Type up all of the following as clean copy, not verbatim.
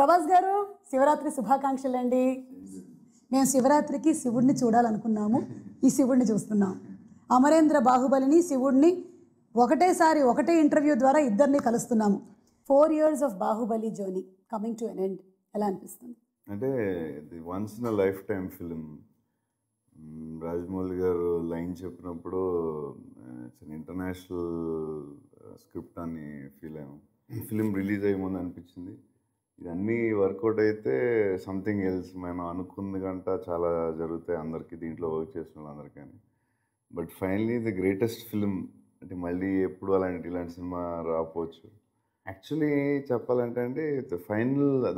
ప్రభాస్ గారు శివరాత్రి శుభాకాంక్షలు అండి. మేము శివరాత్రికి శివుడిని చూడాలనుకున్నాము, ఈ శివుడిని చూస్తున్నాం. అమరేంద్ర బాహుబలిని శివుడిని ఒకటేసారి ఒకటే ఇంటర్వ్యూ ద్వారా ఇద్దరిని కలుస్తున్నాము. 4 years of Baahubali journey coming to an end. ఎలా అనిపిస్తుంది? అంటే ఇది once in life time film. Rajamouli గారు లైన్ చెప్పినప్పుడు ఇంటర్నేషనల్ స్క్రిప్ట్ అని ఫీల్ అయ్యాము. ఫిలిం రిలీజ్ అయ్యే ముందు అనిపించింది ఇదన్నీ వర్కౌట్ అయితే సంథింగ్ ఎల్స్. మనం అనుకున్న గంట చాలా జరుగుతాయి అందరికీ, దీంట్లో వర్క్ చేసిన వాళ్ళందరికీ. But finally the greatest film. అంటే మళ్ళీ ఎప్పుడు ఇలాంటి సినిమా రాకపోవచ్చు. యాక్చువల్లీ చెప్పాలంటే అండి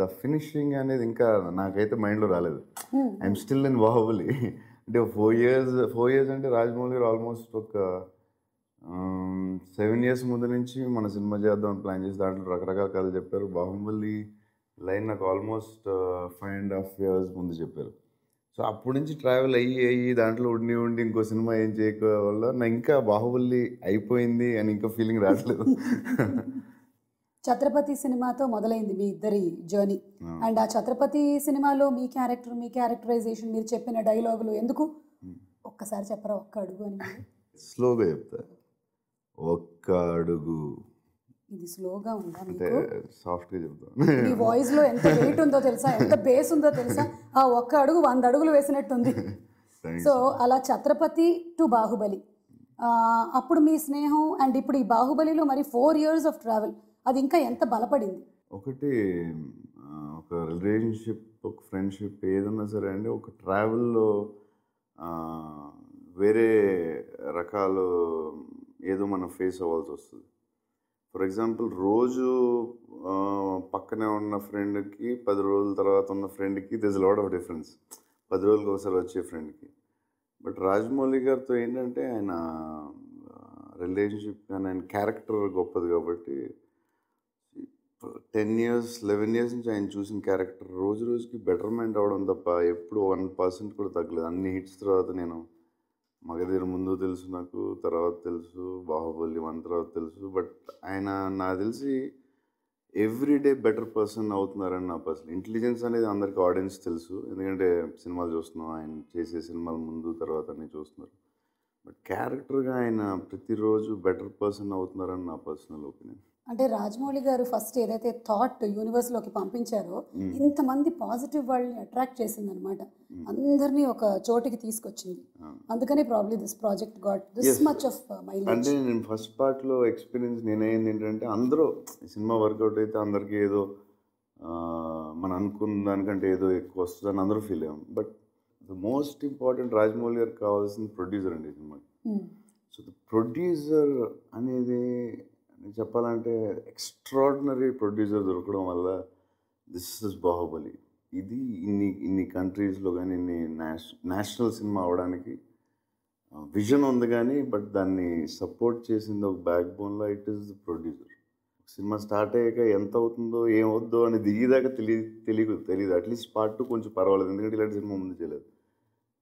ద ఫినిషింగ్ అనేది ఇంకా నాకైతే మైండ్లో రాలేదు. I'm still in Baahubali. అంటే 4 years అంటే రాజమౌళి గారు ఆల్మోస్ట్ ఒక 7 years ముందు నుంచి మన సినిమా చేద్దాం ప్లాన్ చేసి దాంట్లో రకరకాల కథలు చెప్పారు. బాహుబలి లైన్ నాకు ఆల్మోస్ట్ 5.5 years ముందు చెప్పారు. సో అప్పటి నుంచి ట్రావెల్ అయ్యి దాంట్లో ఉండి ఇంకో సినిమా ఏం చేయక వల్ల నా ఇంకా బాహుబలి అయిపోయింది అని ఇంకా ఫీలింగ్ రావట్లేదు. ఛత్రపతి సినిమాతో మొదలైంది మీ ఇద్దరి జర్నీ. అండ్ ఆ ఛత్రపతి సినిమాలో మీ క్యారెక్టరైజేషన్, మీరు చెప్పిన డైలాగులు ఎందుకు ఒక్కసారి చెప్పరా? ఒక్క అడుగు అని. స్లోగా చెప్తా. ఒక్క అడుగు. ఇది స్లోగా ఉందా? అంటే సాఫ్ట్గా చెప్తా. మీ వాయిస్ లో ఎంత వెయిట్ ఉందో తెలుసా, ఎంత బేస్ ఉందో తెలుసా? ఆ ఒక్క అడుగు 100 అడుగులు వేసినట్టుంది. సో అలా ఛత్రపతి టు బాహుబలి, అప్పుడు మీ స్నేహం అండ్ ఇప్పుడు ఈ బాహుబలిలో మరి 4 years ఆఫ్ ట్రావెల్, అది ఇంకా ఎంత బలపడింది? ఒకటి ఒక రిలేషన్షిప్, ఒక ఫ్రెండ్షిప్ ఏదన్నా సరే అండి, ఒక ట్రావెల్లో వేరే రకాలు ఏదో మనం ఫేస్ అవ్వాల్సి వస్తుంది. ఫర్ ఎగ్జాంపుల్ రోజు పక్కనే ఉన్న ఫ్రెండ్కి 10 రోజుల తర్వాత ఉన్న ఫ్రెండ్కి దిస్ లాట్ ఆఫ్ డిఫరెన్స్. 10 రోజులకి ఒకసారి వచ్చే ఫ్రెండ్కి. బట్ రాజమౌళి గారితో ఏంటంటే ఆయన రిలేషన్షిప్ కానీ ఆయన క్యారెక్టర్ గొప్పది కాబట్టి 10 years 11 years నుంచి ఆయన చూసిన క్యారెక్టర్ రోజుకి బెటర్మెంట్ అవ్వడం తప్ప ఎప్పుడు 1% కూడా తగ్గలేదు. అన్ని హిట్స్ తర్వాత నేను మగధీర ముందు తెలుసు, నాకు తర్వాత తెలుసు, బాహుబలి 1 తర్వాత తెలుసు. బట్ ఆయన నాకు తెలిసి ఎవ్రీడే బెటర్ పర్సన్ అవుతున్నారని నా పర్సనల్ ఇంటెలిజెన్స్ అనేది అందరికీ ఆడియన్స్ తెలుసు, ఎందుకంటే సినిమాలు చూస్తున్నాం, ఆయన చేసే సినిమాల ముందు తర్వాత అన్నీ చూస్తున్నారు. బట్ క్యారెక్టర్గా ఆయన ప్రతిరోజు బెటర్ పర్సన్ అవుతున్నారని నా పర్సనల్ ఒపీనియన్. అంటే రాజమౌళి గారు ఫస్ట్ ఏదైతే థాట్ యూనివర్స్లోకి పంపించారో ఇంతమంది పాజిటివ్ వాళ్ళని అట్రాక్ట్ చేసిందనమాట, అందరినీ ఒక చోటికి తీసుకొచ్చింది. అందుకని probably this project got this much of mileage. అంటే నేను ఫస్ట్ పార్ట్లో ఎక్స్పీరియన్స్ నేనైంది ఏంటంటే, అందరూ సినిమా వర్కౌట్ అయితే అందరికీ ఏదో మనం అనుకున్న దానికంటే ఏదో ఎక్కువ వస్తుందని అందరూ ఫీల్ అయ్యాం. But the most important Rajamouli గారికి కావాల్సిన ప్రొడ్యూసర్ అండి సినిమాకి. సో ద ప్రొడ్యూసర్ అనేది చెప్పాలంటే ఎక్స్ట్రాడినరీ ప్రొడ్యూసర్ దొరకడం వల్ల దిస్ ఇస్ బాహుబలి. ఇది ఇన్ని కంట్రీస్లో కానీ ఇన్ని నేషనల్ సినిమా అవడానికి విజన్ ఉంది కానీ, బట్ దాన్ని సపోర్ట్ చేసింది ఒక బ్యాక్ బోన్లో it is the producer. Cinema start అయ్యాక ఎంత అవుతుందో ఏమవుద్దో అని దిగేదాకా తెలియదు. అట్లీస్ట్ పార్ట్ 2 కొంచెం పర్వాలేదు, ఎందుకంటే ఇలాంటి సినిమా ముందు చేయలేదు.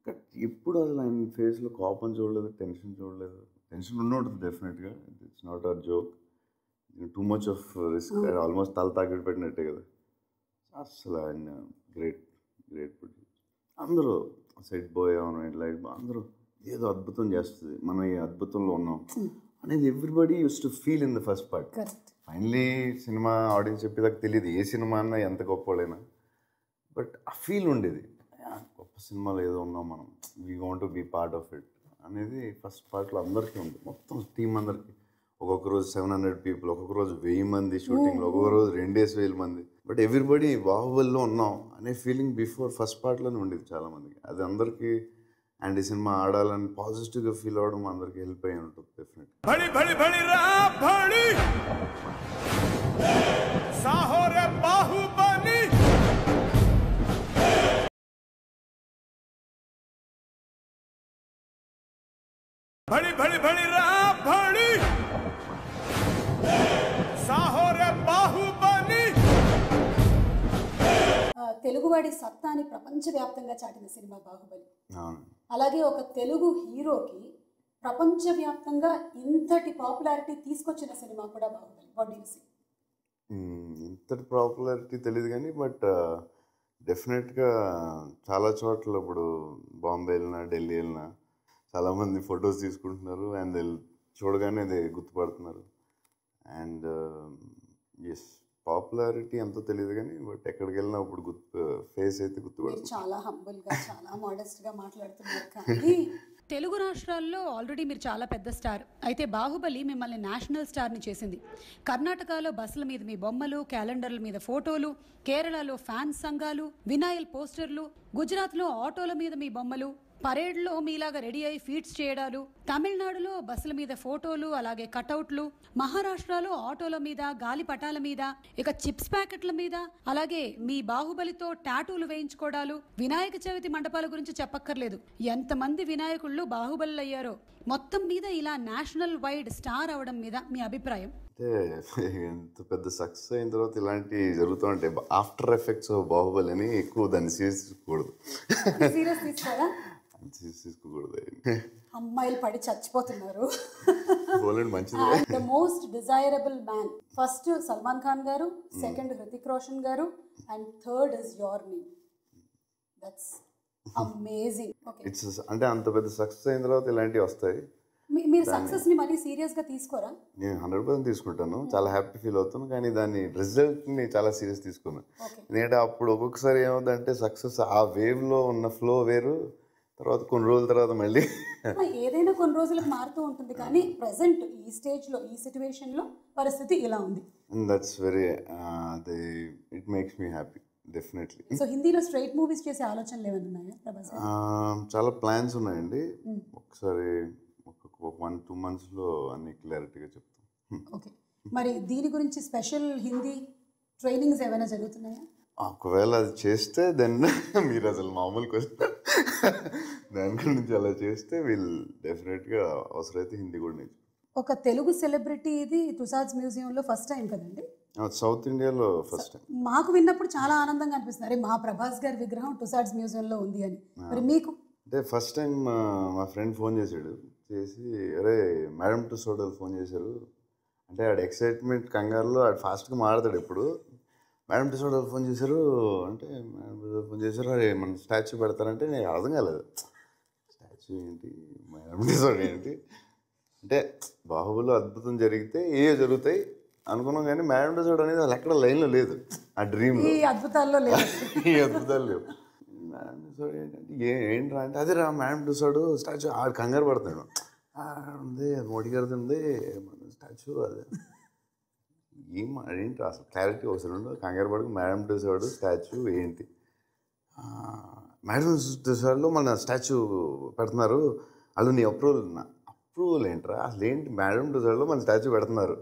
బట్ ఇప్పుడు అసలు ఆయన ఫేస్లో కోపం చూడలేదు, టెన్షన్ చూడలేదు. టెన్షన్ ఉండుంటుంది డెఫినెట్గా, it's not a joke. Too much of risk, almost తల తాకిడి పెట్టినట్టే కదా. అసలు ఆయన గ్రేట్ ప్రొడ్యూసర్. అందరూ సెట్ బాయ్ లైట్ అందరూ ఏదో అద్భుతం చేస్తుంది, మనం ఈ అద్భుతంలో ఉన్నాం అనేది everybody used to feel in the first part. Finally cinema audience చెప్పేదాకా తెలియదు ఏ సినిమా అన్నా ఎంత గొప్పవాళ్ళైనా, బట్ ఆ ఫీల్ ఉండేది, గొప్ప సినిమాలో ఏదో ఉన్నాం మనం, we want to be part of it అనేది ఫస్ట్ పార్ట్లో అందరికీ ఉంది. మొత్తం టీం అందరికీ ఒక్కొక్క రోజు 700 people, ఒక్కొక్క రోజు 1000 మంది షూటింగ్లో, ఒక్కొక్క రోజు 2,000 మంది. బట్ ఎవ్రీబడి బాహుబలిలో ఉన్నాం అనే ఫీలింగ్ బిఫోర్ ఫస్ట్ పార్ట్లోనే ఉండేది చాలామందికి. అది అందరికీ అండ్ ఈ సినిమా ఆడాలని పాజిటివ్గా ఫీల్ అవ్వడం అందరికీ హెల్ప్ అయ్యి ఉంటుంది డెఫినెట్గా. తెలుగువాడి సత్తాని ప్రపంచవ్యాప్తంగా చాటిన సినిమా బాహుబలి. అలాగే ఒక తెలుగు హీరోకి ప్రపంచవ్యాప్తంగా ఇంతటి పాపులారిటీ తీసుకొచ్చిన సినిమా కూడా Baahubali. What do you see? ఇంతటి పాపులారిటీ తెలియదు కానీ బట్ డెఫినెట్గా చాలా చోట్ల ఇప్పుడు బాంబే వెళ్ళినా ఢిల్లీ వెళ్ళినా చాలామంది ఫొటోస్ తీసుకుంటున్నారు అండ్ చూడగానే అది గుర్తుపడుతున్నారు. అండ్ ఎస్, పాపులారిటీ ఎంతో తెలియదు కానీ బట్ ఎక్కడికి వెళ్ళినా ఇప్పుడు ఫేస్ అయితే గుర్తుపడుతుంది. చాలా హంబుల్గా చాలా మోడెస్ట్గా మాట్లాడుతున్నారు కానీ తెలుగు రాష్ట్రాల్లో ఆల్రెడీ మీరు చాలా పెద్ద స్టార్. అయితే బాహుబలి మిమ్మల్ని నేషనల్ స్టార్ని చేసింది. కర్ణాటకలో బస్సుల మీద మీ బొమ్మలు, క్యాలెండర్ల మీద ఫోటోలు, కేరళలో ఫ్యాన్స్ సంఘాలు, వినాయల్ పోస్టర్లు, గుజరాత్లో ఆటోల మీద మీ బొమ్మలు, పరేడ్లో మీలాగా రెడీ అయి ఫీట్స్ చేయడాలు, తమిళనాడులో బస్సుల మీద ఫోటోలు అలాగే కటౌట్లు, మహారాష్ట్రలో ఆటోల మీద, గాలి పటాల మీద, ఇక చిప్స్ ప్యాకెట్ల మీద, అలాగే మీ బాహుబలితో టాటూలు వేయించుకోవడాలు, వినాయక చవితి మండపాల గురించి చెప్పక్కర్లేదు. ఎంతమంది వినాయకుళ్ళు బాహుబలి అయ్యారో. మొత్తం మీద ఇలా నేషనల్ వైడ్ స్టార్ అవడం మీద మీ అభిప్రాయం? అంటే ఎంత పెద్ద సక్సెస్ అయిన తర్వాత ఇలాంటివి జరుగుతూ ఉంటాయి. ఆఫ్టర్ ఎఫెక్ట్స్ ఆఫ్ బాహుబలి అని ఎక్కువ దాన్ని సీరియస్ తీసుకోకూడదు. సీరియస్ తీసుకోరా? తీసుకోకూడదు. అమ్మాయిలు పడి చచ్చిపోతున్నారు. మంచిది. The most desirable man, first Salman Khan గారు, సెకండ్ హృతిక్ రోషన్ గారు, and third is your name. That's amazing. Okay, it's అంటే అంత పెద్ద సక్సెస్ అయిన తర్వాత ఇలాంటివి వస్తాయి. మీరు సక్సెస్ ని మరీ సీరియస్ గా తీసుకోరా? నేను 100% తీసుకుంటాను, చాలా హ్యాపీ ఫీల్ అవుతాను. కానీ దాని రిజల్ట్ని చాలా సీరియస్ తీసుకున్నాను. ఎందుకంటే అప్పుడు ఒక్కొక్కసారి ఏమవుతుందంటే సక్సెస్ ఆ వేవ్లో ఉన్న ఫ్లో వేరు, తర్వాత కొన్ని రోజుల తర్వాత మళ్ళీ ఏదైనా కొన్ని రోజులకు మారుతూ ఉంటుంది. కానీ ప్రెసెంట్ ఈ స్టేజ్ లో, ఈ సిచ్యువేషన్ లో పరిస్థితి ఇలా ఉంది. That's very it makes me happy definitely. So హిందీలో స్ట్రైట్ మూవీస్ చేసే ఆలోచనలు ఏమైనా ఉన్నాయా ప్రభాస్? చాలా ప్లాన్స్ ఉన్నాయండి. ఒకసారి ఒక 1-2 monthsలో అన్ని క్లారిటీగా చెప్తాం. ఓకే, మరి దీని గురించి స్పెషల్ హిందీ ట్రైనింగ్స్ ఏమైనా జరుగుతున్నాయా? ఒకవేళ అది చేస్తే దెన్ మీరు అసలు మామూలు క్వశ్చన్, దాని గురించి అలా చేస్తే వీళ్ళు డెఫినెట్గా అవసరమైతే హిందీ కూడా నేర్చు. ఒక తెలుగు సెలబ్రిటీ ఇది తుసాద్స్ మ్యూజియంలో ఫస్ట్ టైం కదండి? సౌత్ ఇండియాలో ఫస్ట్ టైం. మాకు విన్నప్పుడు చాలా ఆనందంగా అనిపిస్తుంది, అరే మా ప్రభాస్ గారి విగ్రహం టుసాడ్స్ మ్యూజియంలో ఉంది అని. మరి మీకు? అంటే ఫస్ట్ టైం మా ఫ్రెండ్ ఫోన్ చేశాడు, చేసి అరే మేడం టుసాడ్ ఫోన్ చేశారు అంటే ఆడు ఎక్సైట్మెంట్ కంగారులో ఆడు ఫాస్ట్గా మాట్లాడతాడు. ఎప్పుడు మేడం టుసాడ్ ఫోన్ చేశారు అంటే మేడం టుసాడ్ ఫోన్ చేశారు, అరే మన స్టాచ్యూ పెడతారంటే నేను అర్థం కాలేదు. స్టాచ్యూ ఏంటి, మేడం టుసాడ్ ఏంటి అంటే బాహుబలిలో అద్భుతం జరిగితే ఏ జరుగుతాయి అనుకున్నాం, కానీ మేడం టుసాడ్ అనేది అసలు ఎక్కడ లైన్లో లేదు. ఆ డ్రీమ్లో ఈ అద్భుతాల్లో లేదు. ఈ అద్భుతాలు లేవు. మేడం టుసాడ్ ఏంటంటే ఏంట్రా అంటే అదే రా మేడం టుసాడ్ స్టాచ్యూ. ఆడు కంగారు పడతాడు, ఉంది మోడీ గారిది ఉంది మన స్టాచ్యూ, అదే ఏంటి అసలు క్లారిటీ అవసరం ఉండదు. కంగారు పడకు, మేడం టుసాడ్ స్టాచ్యూ ఏంటి, మేడం టుసాడ్లో మన స్టాచ్యూ పెడుతున్నారు, వాళ్ళు నీ అప్రూవల్ ఏంట్రా అసలు ఏంటి, మేడం టుసాడ్లో మన స్టాచ్యూ పెడుతున్నారు,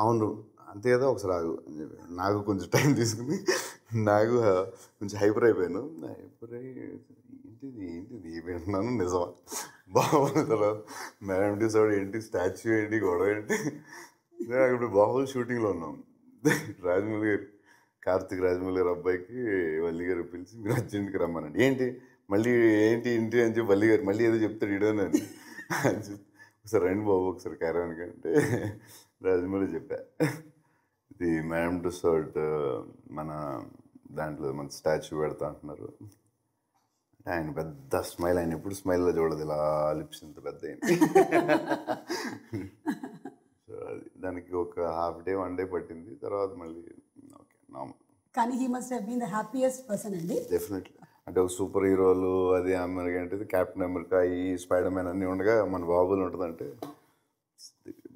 అవును అంతే కదా ఒకసారి ఆగు అని చెప్పి నాకు కొంచెం టైం తీసుకుని నాకు కొంచెం హైపర్ అయిపోయాను. హైపర్ అయ్యి ఏంటిది వింటున్నాను నిజమా బాహుబలి తర్వాత మేడం టుసాడ్ ఏంటి, స్టాచ్యూ ఏంటి, గొడవ ఏంటి. ఇప్పుడు బాహుబలి షూటింగ్లో ఉన్నాం, రాజమౌళి గారు కార్తిక్ రాజమౌళి గారు అబ్బాయికి వల్లి గారు పిలిచి మీరు అర్జెంట్కి రమ్మనండి. ఏంటి మళ్ళీ ఏంటి ఇంటి అని చెప్పి వల్లి గారు మళ్ళీ ఏదో చెప్తాడు ఇడోనని ఒకసారి రండి బాబు ఒకసారి క్యారవాన్కి అంటే రాజమౌళి చెప్పా, ఇది మేడం టుసాడ్ మన దాంట్లో మన స్టాచ్యూ పెడతా అంటున్నారు. ఆయన పెద్ద స్మైల్, ఆయన ఎప్పుడు స్మైల్లో చూడదు, ఇలా లిప్స్ ఇంత పెద్ద అయింది. సో అది దానికి ఒక హాఫ్ డే 1 day పట్టింది, తర్వాత మళ్ళీ ఓకే నార్మల్. కానీ he must have been the happiest person అండి. డెఫినెట్లీ. అంటే ఒక సూపర్ హీరోలు అది అమెరికా అంటే క్యాప్టెన్ అమెరికా ఈ స్పైడర్ మ్యాన్ అన్నీ ఉండగా మన బాహుబలి ఉంటుందంటే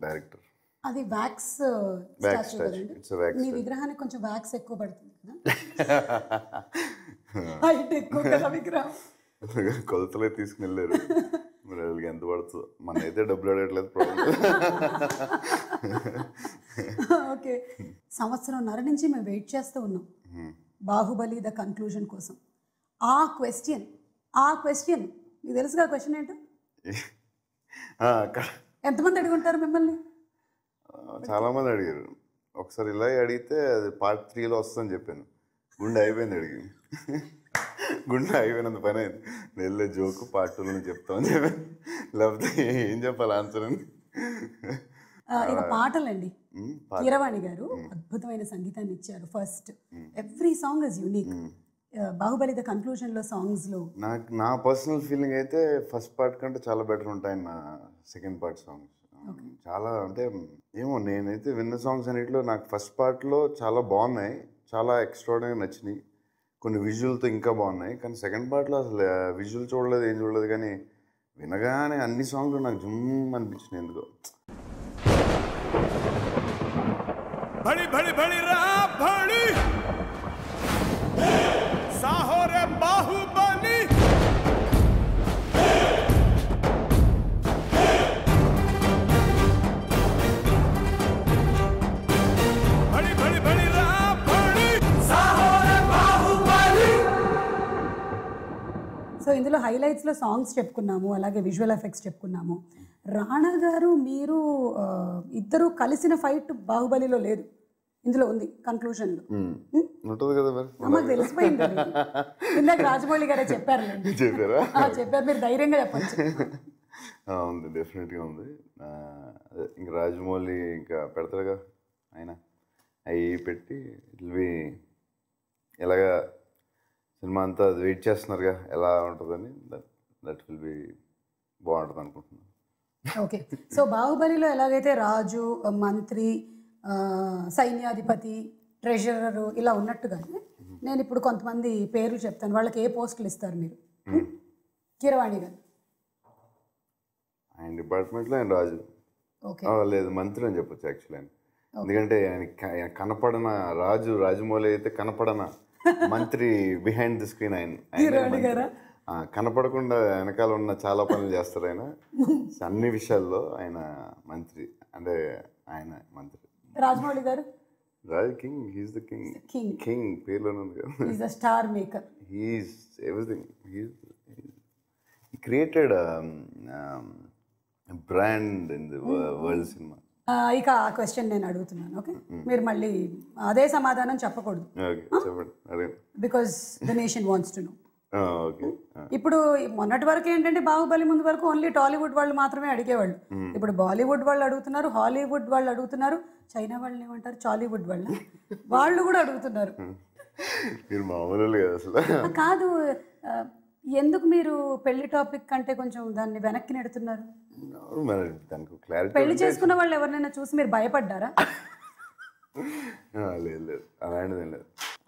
డైరెక్టర్ అది వ్యాక్స్ వ్యాక్స్ స్టాచ్యూ స్టాచ్యూ. కదండి? ఇట్స్ వ్యాక్స్ మీ విగ్రహానికి కొంచెం వ్యాక్స్ ఎక్కువ పడుతుంది కదా, హైట్ ఎక్కువ కదా విగ్రహం. కొలతలే తీసుకుని వెళ్ళారు, మరి వాళ్ళకి ఎంత పడుతుందో, మన అయితే డబ్బులు అడగట్లేదు ప్రాబ్లం. ఓకే, సంవత్సరంన్నర నుంచి మేము వెయిట్ చేస్తూ ఉన్నాం బాహుబలి ద కన్క్లూజన్ కోసం. ఆ క్వశ్చన్ మీకు తెలుసుగా క్వశ్చన్ ఏంటో? ఎంతమంది అడుగుంటారు మిమ్మల్ని? చాలామంది అడిగారు. ఒకసారి ఇలా అడిగితే అది పార్ట్ 3లో వస్తుందని చెప్పాను, గుండె అయిపోయింది అడిగి, గుండె అయిపోయినంత పని అయింది. వెళ్ళే జోకు పార్ట్ 2లో చెప్తామని చెప్పాను, లేకపోతే ఏం చెప్పాలి ఆన్సర్ అని. ఇక పాటలండి. కీరవాణి గారు అద్భుతమైన సంగీతాన్ని ఇచ్చారు. First every song is unique. Baahubali the conclusion లో సాంగ్స్ లో నా పర్సనల్ ఫీలింగ్ అయితే ఫస్ట్ పార్ట్ కంటే చాలా బెటర్ ఉంటాయి నా సెకండ్ పార్ట్ సాంగ్స్. చాలా అంటే ఏమో నేనైతే విన్న సాంగ్స్ అన్నిటిలో నాకు ఫస్ట్ పార్ట్లో చాలా బాగున్నాయి, చాలా ఎక్స్ట్రాడినరీ నచ్చినాయి. కొన్ని విజువల్తో ఇంకా బాగున్నాయి. కానీ సెకండ్ పార్ట్లో అసలు విజువల్ చూడలేదు, ఏం చూడలేదు. కానీ వినగానే అన్ని సాంగ్లు నాకు జుమ్ అనిపించినాయి ఎందుకో. बड़ी बड़ी बड़ी रा बड़ी साहो रे बाहुबली बड़ी बड़ी बड़ी रा बड़ी साहो रे बाहुबली. సో ఇందులో హైలైట్స్లో సాంగ్స్ చెప్పుకున్నాము, అలాగే విజువల్ ఎఫెక్ట్స్ చెప్పుకున్నాము. రాణా గారు మీరు ఇద్దరు కలిసిన ఫైట్ బాహుబలిలో లేదు, ఇందులో ఉంది కన్క్లూజన్లో. ఉంటుంది కదా మరి. మాకు తెలిసిపోయింది. ఇందాక రాజమౌళి గారే చెప్పారు. చెప్పారు, మీరు ధైర్యంగా చెప్పచ్చు. ఉంది, డెఫినెట్గా ఉంది. ఇంకా రాజమౌళి ఇంకా పెడతారుగా ఆయన, అవి పెట్టి ఇట్ విల్ బి ఎలాగా సినిమా అంతా వెయిట్ చేస్తున్నారుగా ఎలా ఉంటుందని. దట్ విల్ బి బాగుంటుంది అనుకుంటున్నాను. ఓకే, సో బాహుబలిలో ఎలాగైతే రాజు, మంత్రి, సైన్యాధిపతి, ట్రెజరరు ఇలా ఉన్నట్టుగానే నేను ఇప్పుడు కొంతమంది పేర్లు చెప్తాను, వాళ్ళకి ఏ పోస్టులు ఇస్తారు మీరు? కీరవాణి గారు ఆయన డిపార్ట్మెంట్లో ఆయన రాజు. ఓకే, లేదు మంత్రి అని చెప్పొచ్చు యాక్చువల్లీ ఆయన. ఎందుకంటే ఆయన కనపడన రాజు, రాజమౌళి అయితే కనపడన మంత్రి బిహైండ్ ది స్క్రీన్. ఆయన కనపడకుండా వెనకాల ఉన్న చాలా పనులు చేస్తారు ఆయన. అన్ని విషయాల్లో ఆయన మంత్రి, అంటే ఆయన మంత్రి. రాజమౌళి గారు Raj king, he's the king. King పేర్లోనే ఉంది కదా. Is the star maker, he's everything. He created brand in the world cinema. ఇక ఆ క్వశ్చన్ నేను అడుగుతున్నాను. ఓకే, మీరు మళ్ళీ అదే సమాధానం చెప్పకూడదు, because the nation wants to know. ఇప్పుడు మొన్నటి వరకు ఏంటంటే బాహుబలి ముందు వరకు ఓన్లీ టాలీవుడ్ వాళ్ళు మాత్రమే అడిగేవాళ్ళు. ఇప్పుడు బాలీవుడ్ వాళ్ళు అడుగుతున్నారు, హాలీవుడ్ వాళ్ళు అడుగుతున్నారు, చైనా వాళ్ళని ఏమంటారు, చాలీవుడ్ వాళ్ళు కూడా అడుగుతున్నారు. కాదు, ఎందుకు మీరు పెళ్లి టాపిక్ కంటే కొంచెం దాన్ని వెనక్కి నెడుతున్నారు? పెళ్లి చేసుకున్న వాళ్ళు ఎవరినైనా చూసి మీరు భయపడ్డారా? లేదు లేదు, అలాంటిది ఏం లేదు.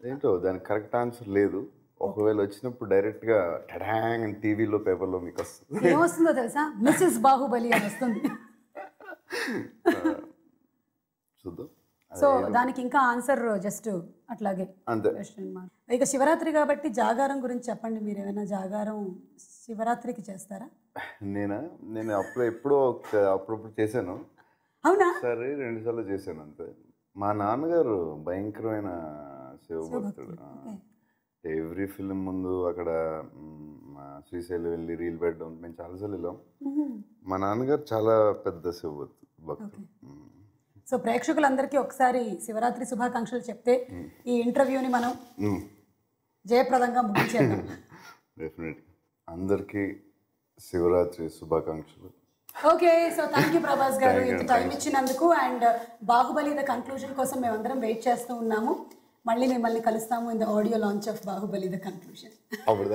ఏంటో దానికి కరెక్ట్ ఆన్సర్ లేదు. ఒకవేళ వచ్చినప్పుడు డైరెక్ట్గా టడాంగ్ అని టీవీలో పేపర్లో మీకు వస్తుంది. ఏమొస్తుందో తెలుసా? మిస్సెస్ బాహుబలి అని వస్తుంది. చూద్దాం. సో దానికి ఇంకా ఆన్సర్ జస్ట్ అట్లాగే అంతే. ఇక శివరాత్రి కాబట్టి జాగారం గురించి చెప్పండి. మీరు ఏమైనా జాగారం శివరాత్రికి చేస్తారా? నేను ఎప్పుడో అప్పుడప్పుడు చేశాను. అవునా? సరే 2 సార్లు చేశాను అంతే. మా నాన్నగారు భయంకరమైన శివభక్తుడు. ఎవ్రీ ఫిల్మ్ ముందు అక్కడ శ్రీశైలం వెళ్ళి రీల్ పెట్టడం మేము చాలాసార్లు వెళ్ళాం. మా నాన్నగారు చాలా పెద్ద శివభక్తుడు. సో ప్రేక్షకులందరికీ ఒకసారి శివరాత్రి శుభాకాంక్షలు చెప్తే ఈ ఇంటర్వ్యూని మనం జయప్రదంగా ముగించేద్దాం. డెఫినెట్గా అందరికీ శివరాత్రి శుభాకాంక్షలు. Okay, so thank you Prabhas గారు ఇంత టైం ఇచ్చినందుకు. అండ్ బాహుబలి ద కన్క్లూజన్ కోసం మేమందరం వెయిట్ చేస్తూ ఉన్నాము. మళ్ళీ మిమ్మల్ని కలుస్తాము in the audio launch of Baahubali the conclusion. అప్పుడు